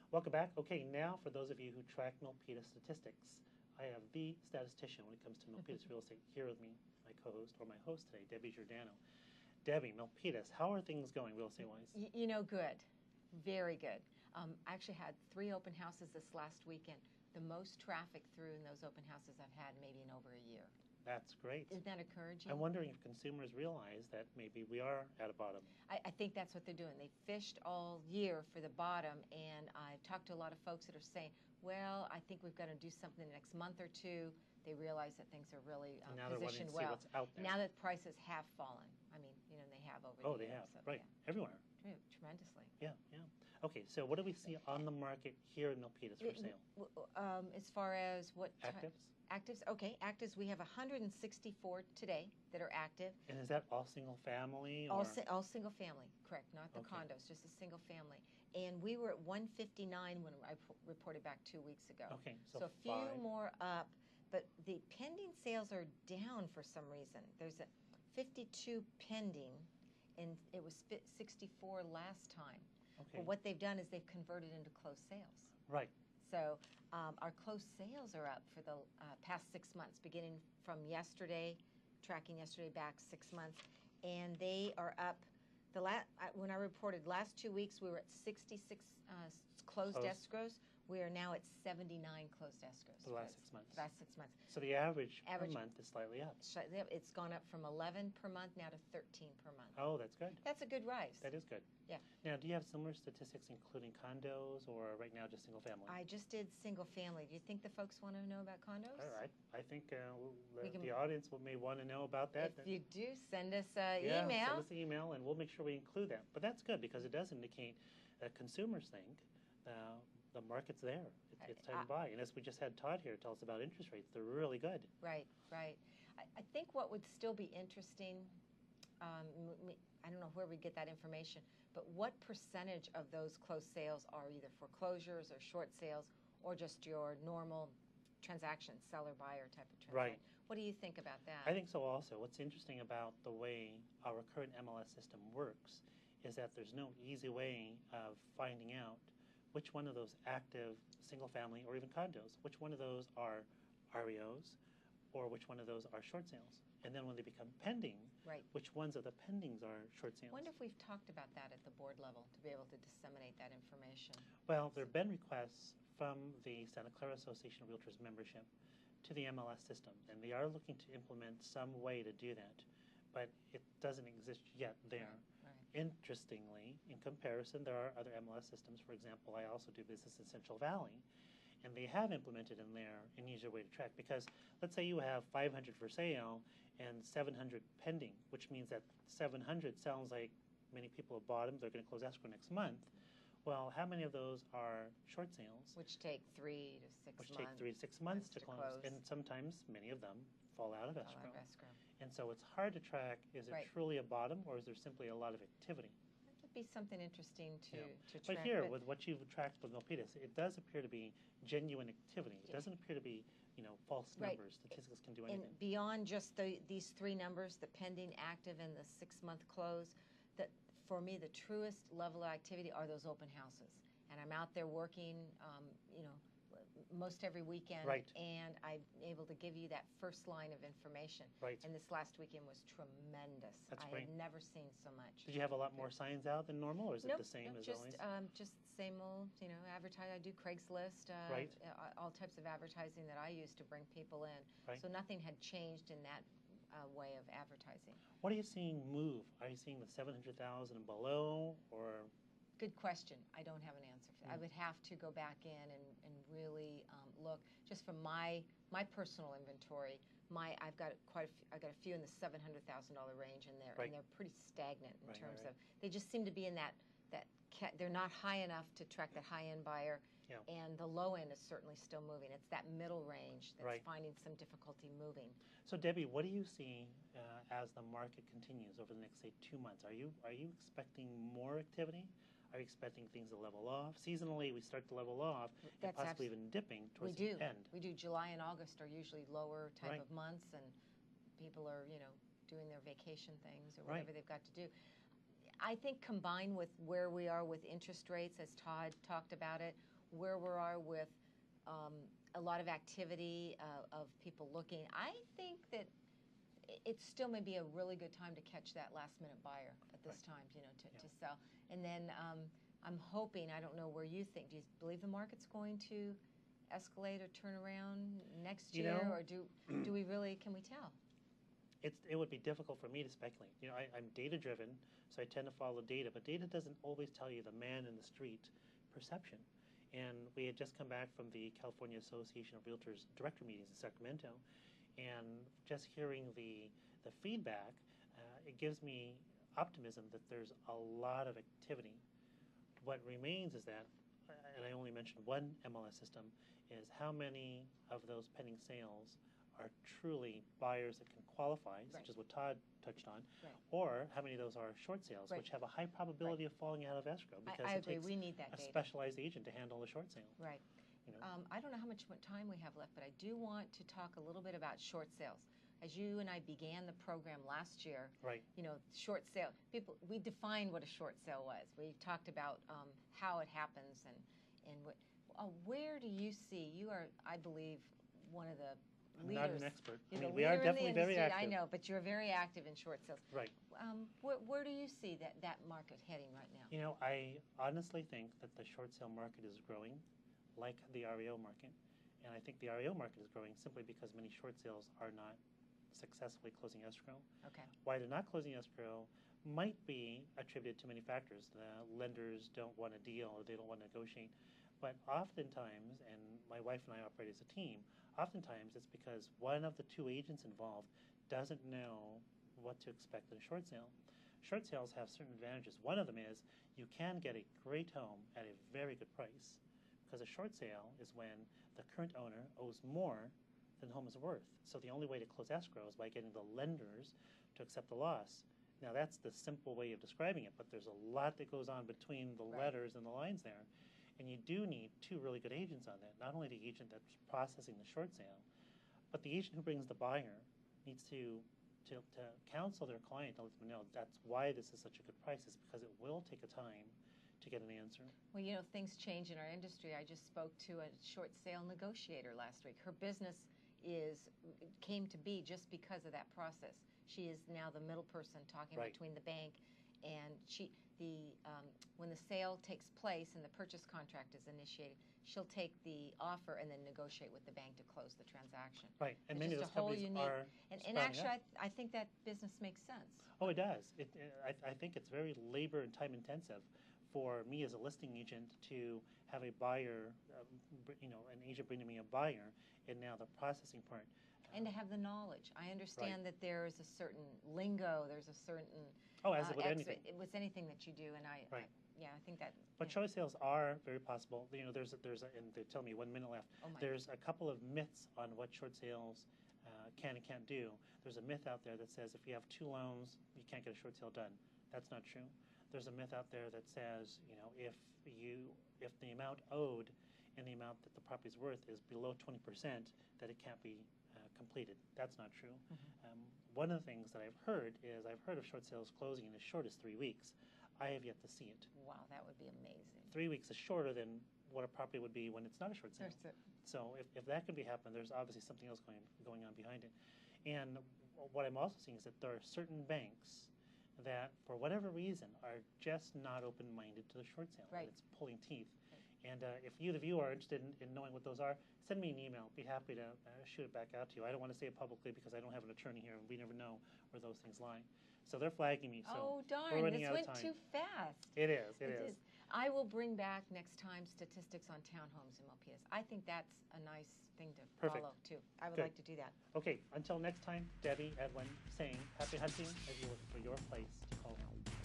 Welcome back. Okay, now for those of you who track Milpitas statistics, I have the statistician when it comes to Milpitas real estate here with me, my co-host, or my host today, Debbie Giordano. Debbie, Milpitas, how are things going real estate-wise? You know, good. Very good. I actually had 3 open houses this last weekend. The most traffic through in those open houses I've had maybe in over a year. That's great. Isn't that encouraging? I'm wondering if consumers realize that maybe we are at a bottom. I think that's what they're doing. They fished all year for the bottom, and I've talked to a lot of folks that are saying, well, I think we've got to do something the next month or two. They realize that things are really positioned well. What's out there. Now that prices have fallen. I mean, you know, they have over the Oh, years. they have, so, right. Yeah. Everywhere. Tremendously. Yeah, yeah. Okay, so what do we see on the market here in Milpitas for sale? As far as what? Actives? Actives, okay. Actives, we have 164 today that are active. And is that all single family? All single family, correct. Not the condos, just a single family. And we were at 159 when I reported back 2 weeks ago. Okay, so a few more up. But the pending sales are down for some reason. There's a 52 pending, and it was 64 last time. Okay. But what they've done is they've converted into closed sales. Right. So our closed sales are up for the past 6 months, beginning from yesterday, tracking yesterday back 6 months, and they are up. When I reported last 2 weeks, we were at 66 closed escrows. We are now at 79 closed escrows. For the last 6 months. Last 6 months. So the average per month is slightly up. It's gone up from 11 per month now to 13 per month. Oh, that's good. That's a good rise. That is good. Yeah. Now, do you have similar statistics including condos, or right now just single family? I just did single family. Do you think the folks want to know about condos? All right. I think the audience may want to know about that. If you do, send us an email. Send us an email, and we'll make sure we include that. But that's good because it does indicate that consumers think the market's there. It's time to buy. And as we just had Todd here tell us about interest rates, they're really good. Right, right. I think what would still be interesting, I don't know where we get that information, but what percentage of those closed sales are either foreclosures or short sales or just your normal transaction, seller-buyer type of transaction? Right. What do you think about that? I think so also. What's interesting about the way our current MLS system works is that there's no easy way of finding out which one of those active single-family or even condos, which one of those are REOs or which one of those are short sales. And then when they become pending, which ones of the pendings are short sales. I wonder if we've talked about that at the board level to be able to disseminate that information. Well, there have been requests from the Santa Clara Association of Realtors membership to the MLS system, and they are looking to implement some way to do that, but it doesn't exist yet there. Right. Interestingly, in comparison, there are other MLS systems. For example, I also do business in Central Valley, and they have implemented in there an easier way to track, because let's say you have 500 for sale and 700 pending, which means that 700 sounds like many people have bought them, they're going to close escrow next month. Well, how many of those are short sales? Which take 3 to 6 months. Which take 3 to 6 months to close. And sometimes many of them fall out of escrow. And so it's hard to track, is it truly a bottom, or is there simply a lot of activity? That would be something interesting to track. But here, with what you've tracked with Milpitas, it does appear to be genuine activity. It doesn't appear to be, false numbers. Statistics can do anything. And beyond just these 3 numbers, the pending, active, and the 6-month close, that for me, the truest level of activity are those open houses. And I'm out there working, most every weekend, and I'm able to give you that first line of information. And this last weekend was tremendous. I had never seen so much. Did you have a lot more signs out than normal, or is it the same as always? Just same old, advertise. I do Craigslist, all types of advertising that I use to bring people in. So nothing had changed in that way of advertising. What are you seeing move? Are you seeing the 700,000 and below, or? Good question. I don't have an answer for that. I would have to go back in and really look. Just from my personal inventory, I've got a few in the $700,000 range in there, and they're pretty stagnant in terms of. They just seem to be in that they're not high enough to track that high-end buyer, and the low end is certainly still moving. It's that middle range that's finding some difficulty moving. So Debbie, what do you see as the market continues over the next, say, 2 months? Are you expecting more activity? Are you expecting things to level off? Seasonally, we start to level off, and possibly even dipping towards the end. We do. July and August are usually lower type of months, and people are, doing their vacation things or whatever they've got to do. I think combined with where we are with interest rates, as Todd talked about it, where we are with a lot of activity of people looking, I think that it still may be a really good time to catch that last-minute buyer at this time, to sell. And then I'm hoping, I don't know where you think, do you believe the market's going to escalate or turn around next year, or do we really, can we tell? It would be difficult for me to speculate. I'm data-driven, so I tend to follow data, but data doesn't always tell you the man in the street perception. And we had just come back from the California Association of Realtors director meetings in Sacramento, and just hearing the feedback, it gives me optimism that there's a lot of activity. What remains is that, and I only mentioned one MLS system, is how many of those pending sales are truly buyers that can qualify, such as what Todd touched on, or how many of those are short sales, which have a high probability of falling out of escrow because I it agree. takes We need that a data. specialized agent to handle a short sale. Right. I don't know how much time we have left, but I do want to talk a little bit about short sales. As you and I began the program last year, short sale, we defined what a short sale was. We talked about how it happens and where do you see, you are, I believe, one of the I'm leaders. not an expert. You're I mean, the we are leader in the definitely very industry, active. I know, but you're very active in short sales. Right. Where do you see that market heading right now? I honestly think that the short sale market is growing like the REO market. And I think the REO market is growing simply because many short sales are not successfully closing escrow. Okay. Why they're not closing escrow might be attributed to many factors. The lenders don't want a deal or they don't want to negotiate. But oftentimes, and my wife and I operate as a team, oftentimes it's because one of the two agents involved doesn't know what to expect in a short sale. Short sales have certain advantages. One of them is you can get a great home at a very good price, because a short sale is when the current owner owes more than the home is worth. So the only way to close escrow is by getting the lenders to accept the loss. Now that's the simple way of describing it, but there's a lot that goes on between the letters and the lines there. And you do need two really good agents on that. Not only the agent that's processing the short sale, but the agent who brings the buyer needs to counsel their client to let them know that's why this is such a good price, is because it will take a time to get an answer. Well, things change in our industry. I just spoke to a short sale negotiator last week. Her business came to be just because of that process. She is now the middle person talking between the bank and when the sale takes place and the purchase contract is initiated, she'll take the offer and then negotiate with the bank to close the transaction. Right, and it's many of those companies are and actually, I think that business makes sense. Oh, it does. I think it's very labor and time intensive for me as a listing agent to have a buyer, an agent bringing me a buyer, and now the processing part. And to have the knowledge. I understand that there is a certain lingo, there's a certain... Oh, as with anything. With anything that you do, and I think that... But short sales are very possible. There's and they tell me 1 minute left. There's a couple of myths on what short sales can and can't do. There's a myth out there that says if you have 2 loans, you can't get a short sale done. That's not true. There's a myth out there that says, if the amount owed and the amount that the property's worth is below 20%, that it can't be completed. That's not true. One of the things that I've heard of short sales closing in as short as 3 weeks. I have yet to see it. Wow, that would be amazing. 3 weeks is shorter than what a property would be when it's not a short sale. So if that can be happening, there's obviously something else going on behind it. And what I'm also seeing is that there are certain banks that, for whatever reason, are just not open-minded to the short sale. Right. And it's pulling teeth. And if you, the viewer, are interested in knowing what those are, send me an email. Be happy to shoot it back out to you. I don't want to say it publicly because I don't have an attorney here, and we never know where those things lie. So they're flagging me. So darn, we're running this out of went time. too fast. It is. It is. I will bring back next time statistics on townhomes in Milpitas. I think that's a nice thing to follow, too. I would like to do that. Okay, until next time, Debbie, Edwin, saying happy hunting as you look for your place to call home.